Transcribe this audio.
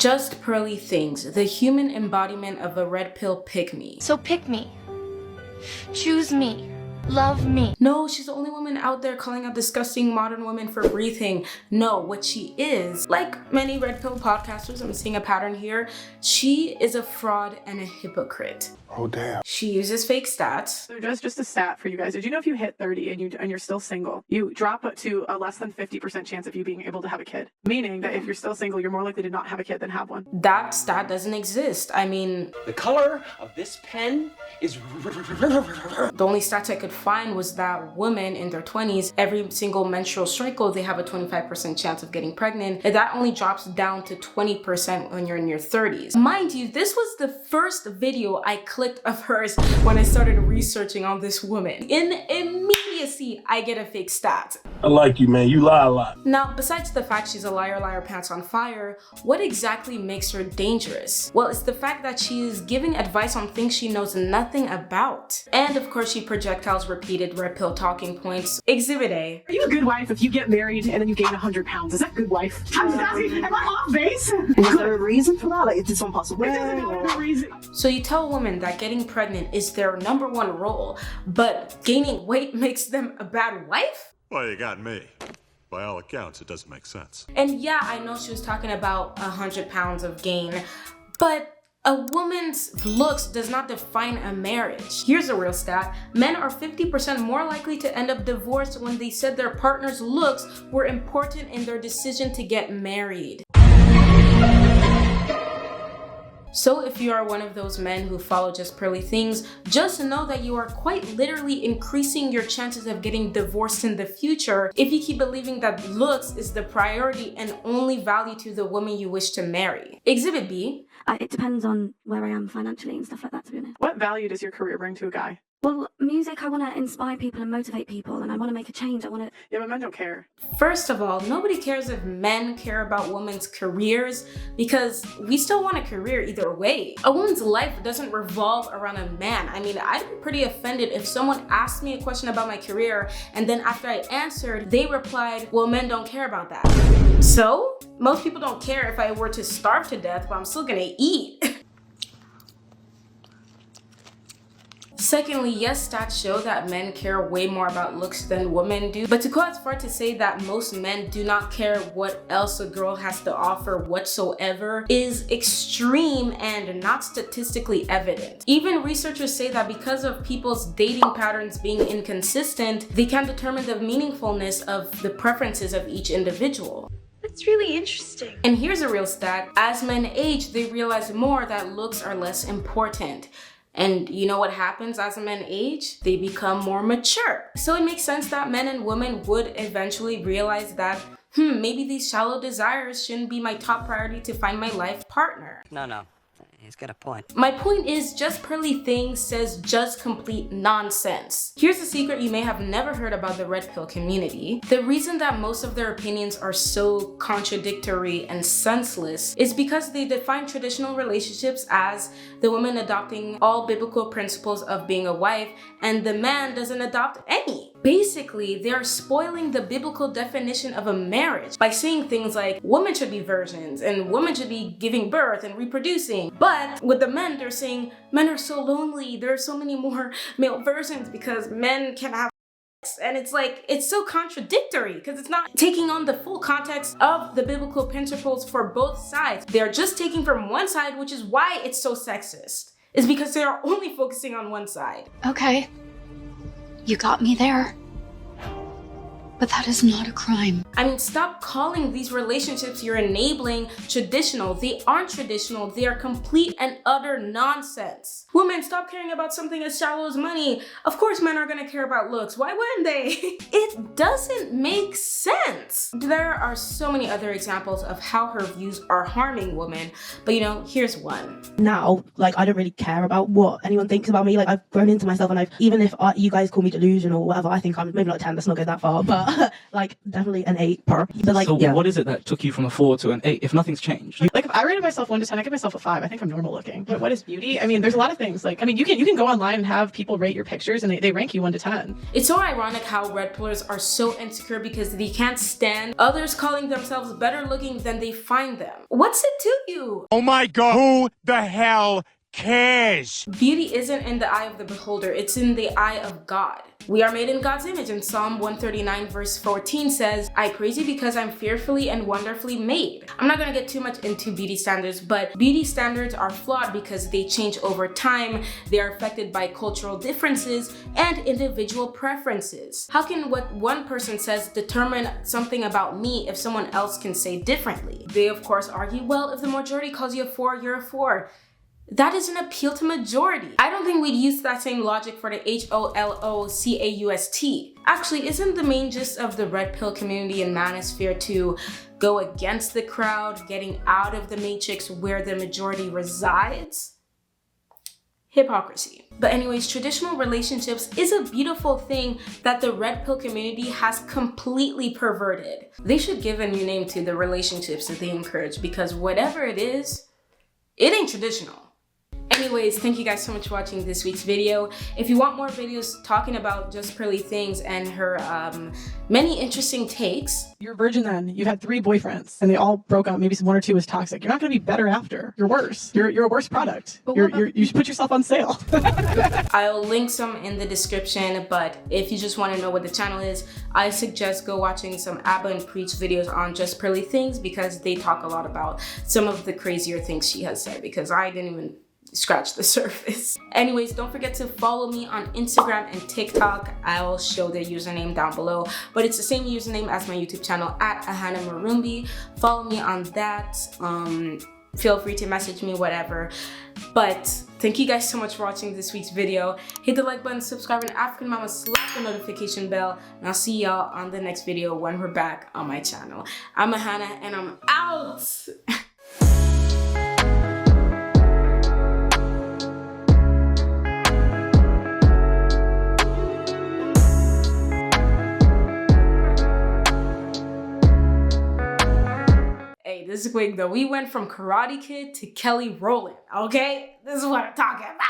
Just Pearly Things, the human embodiment of a red pill pick-me. So pick me. Choose me. Love me. No, she's the only woman out there calling out disgusting modern women for breathing. No, what she is, like many red pill podcasters, I'm seeing a pattern here, she is a fraud and a hypocrite. Oh, damn. She uses fake stats. So just a stat for you guys. Did you know if you hit 30 and you're still single, you drop to a less than 50% chance of you being able to have a kid? Meaning that if you're still single, you're more likely to not have a kid than have one. That stat doesn't exist. I mean, the color of this pen is... The only stats I could find was that women in their 20s, every single menstrual cycle, they have a 25% chance of getting pregnant. And that only drops down to 20% when you're in your 30s. Mind you, this was the first video I clicked of hers when I started researching on this woman. In immediacy, I get a fake stat. I like you, man. You lie a lot. Now, besides the fact she's a liar, pants on fire, what exactly makes her dangerous? Well, it's the fact that she is giving advice on things she knows nothing about. And of course, she projectiles repeated red pill talking points. Exhibit A. Are you a good wife if you get married and then you gain 100 pounds? Is that good wife? I'm just asking, am I off base? Is there a reason for that? Like, is this one possible? It doesn't matter the reason. So you tell a woman that getting pregnant is their #1 role, but gaining weight makes them a bad wife? Well, you got me. By all accounts, it doesn't make sense. And yeah, I know she was talking about 100 pounds of gain, but a woman's looks does not define a marriage. Here's a real stat. Men are 50% more likely to end up divorced when they said their partner's looks were important in their decision to get married. So if you are one of those men who follow Just Pearly Things, just know that you are quite literally increasing your chances of getting divorced in the future if you keep believing that looks is the priority and only value to the woman you wish to marry. Exhibit B. It depends on where I am financially and stuff like that, to be honest. What value does your career bring to a guy? Well, music, I want to inspire people and motivate people, and I want to make a change. Yeah, but men don't care. First of all, nobody cares if men care about women's careers because we still want a career either way. A woman's life doesn't revolve around a man. I mean, I'd be pretty offended if someone asked me a question about my career and then after I answered, they replied, well, men don't care about that. So, most people don't care if I were to starve to death, but I'm still gonna eat. Secondly, yes, stats show that men care way more about looks than women do, but to go as far to say that most men do not care what else a girl has to offer whatsoever is extreme and not statistically evident. Even researchers say that because of people's dating patterns being inconsistent, they can determine the meaningfulness of the preferences of each individual. That's really interesting. And here's a real stat. As men age, they realize more that looks are less important. And you know what happens as men age? They become more mature. So it makes sense that men and women would eventually realize that, maybe these shallow desires shouldn't be my top priority to find my life partner. No. He's got a point. My point is, Just Pearly Things says just complete nonsense. Here's a secret you may have never heard about the red pill community. The reason that most of their opinions are so contradictory and senseless is because they define traditional relationships as the woman adopting all biblical principles of being a wife and the man doesn't adopt any. Basically, they're spoiling the biblical definition of a marriage by saying things like women should be virgins and women should be giving birth and reproducing. But with the men, they're saying men are so lonely. There are so many more male versions because men can have sex. And it's like, it's so contradictory because it's not taking on the full context of the biblical principles for both sides. They're just taking from one side, which is why it's so sexist. Is because they are only focusing on one side. Okay. You got me there. But that is not a crime. I mean, stop calling these relationships you're enabling traditional. They aren't traditional. They are complete and utter nonsense. Women, stop caring about something as shallow as money. Of course men are gonna care about looks. Why wouldn't they? It doesn't make sense. There are so many other examples of how her views are harming women, but here's one. Now, I don't really care about what anyone thinks about me. I've grown into myself, and even if you guys call me delusional or whatever, I think I'm maybe 10, let's not go that far, but definitely an 8 per. But like, So yeah. what is it that took you from a 4 to an 8 if nothing's changed? Like if I rated myself 1 to 10, I give myself a 5. I think I'm normal looking. But what is beauty? I mean, there's a lot of things. Like, I mean, you can go online and have people rate your pictures and they rank you 1 to 10. It's so ironic how red pillars are so insecure because they can't stand others calling themselves better looking than they find them. What's it to you? Oh my god, who the hell cares? Beauty isn't in the eye of the beholder, it's in the eye of God. We are made in God's image, and Psalm 139 verse 14 says, I praise you because I'm fearfully and wonderfully made. I'm not gonna get too much into beauty standards, but beauty standards are flawed because they change over time, they are affected by cultural differences and individual preferences. How can what one person says determine something about me if someone else can say differently? They of course argue, well, if the majority calls you a 4, you're a 4. That doesn't appeal to majority. I don't think we'd use that same logic for the HOLOCAUST. Actually, isn't the main gist of the red pill community and manosphere to go against the crowd, getting out of the matrix where the majority resides? Hypocrisy. But anyways, traditional relationships is a beautiful thing that the red pill community has completely perverted. They should give a new name to the relationships that they encourage, because whatever it is, it ain't traditional. Anyways, thank you guys so much for watching this week's video. If you want more videos talking about Just Pearly Things and her many interesting takes. You're a virgin then. You've had 3 boyfriends and they all broke up. Maybe 1 or 2 was toxic. You're not gonna be better after. You're worse. You're a worse product. You should put yourself on sale. I'll link some in the description, but if you just want to know what the channel is, I suggest go watching some Abba and Preach videos on Just Pearly Things because they talk a lot about some of the crazier things she has said, because I didn't even scratch the surface. Anyways, don't forget to follow me on Instagram and TikTok. I'll show the username down below, but it's the same username as my YouTube channel at Ahana Murumbi. Follow me on that. Feel free to message me, whatever. But thank you guys so much for watching this week's video. Hit the like button, subscribe, and African Mama slap the notification bell. And I'll see y'all on the next video when we're back on my channel. I'm Ahana and I'm out. This is quick though. We went from Karate Kid to Kelly Rowland, okay? This is what I'm talking about.